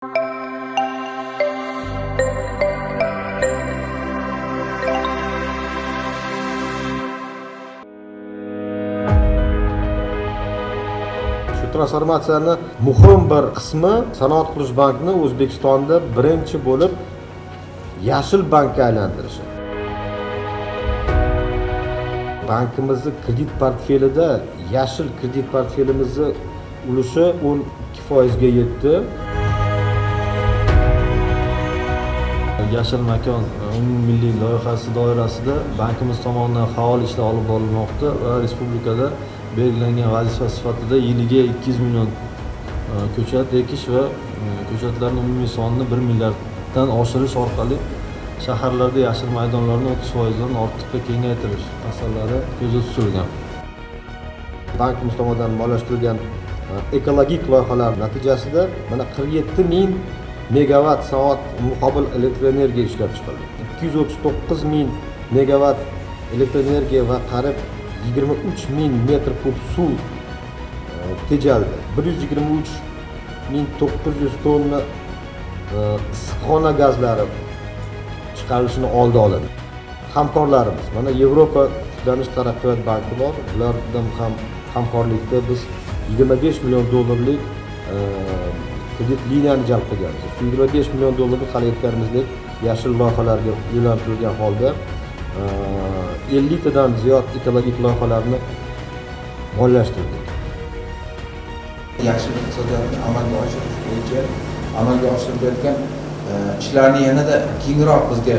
Transformatsiyaning muhim bir qismi Sanoat qurilish bankini O'zbekistonda birinchi bo'lib yashil bankka aylantirishi. Bankimizning kredit portfelida yashil kredit portfelimizning ulushi 12% ga yetdi. Yashil makon umummilliy loyihasi doirasida bankimiz tomonidan faol ishlar olib borilmoqda va respublikada belgilangan vazifa sifatida yiliga 200 million ko'chat ekish va ko'chatlarning umumiy sonini 1 milliarddan oshirish orqali shaharlarda yashil maydonlarni 30% dan ortiqqa kengaytirish masalalari ko'zda tutilgan. Bankimiz tomonidan moliyalashtirilgan ekologik loyihalar natijasida mana 47 ming megawatt soat muqobil elektr energiya ishlab chiqildi. 239 ming megawatt elektr energiya va qarib 23 ming metr kub suv tejaldi. 123 ming 900 tonna issiqxona gazlari chiqarilishini oldi oladi. Hamkorlarimiz mana Yevropa tiklanish taraqqiyot banki bor. Ular bilan ham hamkorlikda biz 25 million dollarlik kredit liniyani jalb qilganmiz. 25 million dollarni hali aytganimizdek yashil loyihalarga yo'naltirilgan holda 50 tadan ziyod ekologik loyihalarni moliyalashtirdik. Yashil iqtisodiyotni amalga oshirish bo'yicha amalga oshirilayotgan ishlarni yanada kengroq bizga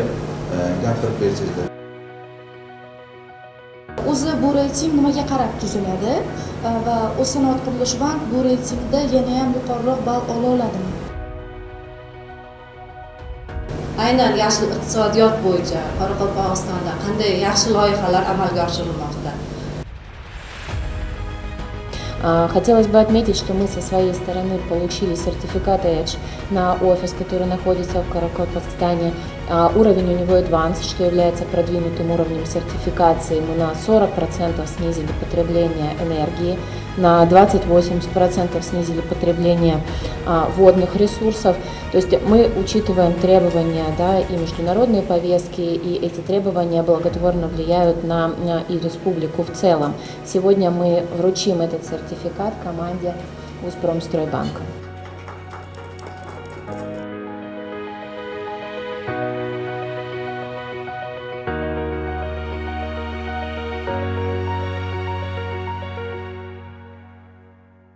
gapirib bersangizlar. O'zi bu reyting nimaga qarab tuziladi va Sanoat qurilish bank bu reytingda yana ham yuqoriroq ball ola oladimi? Aynan yashil iqtisodiyot bo'yicha Qoraqalpog'istonda qanday yaxshi loyihalar amalga oshirilmoqda? Хотелось бы отметить, что мы со своей стороны получили сертификат EDGE на офис, который находится в Каракалпакстане. Уровень у него Advanced, что является продвинутым уровнем сертификации. Мы на 40% снизили потребление энергии, на 28% снизили потребление водных ресурсов. То есть мы учитываем требования, да, и международные повестки, и эти требования благотворно влияют на и республику в целом. Сегодня мы вручим этот сертификат команде Узпромстройбанка.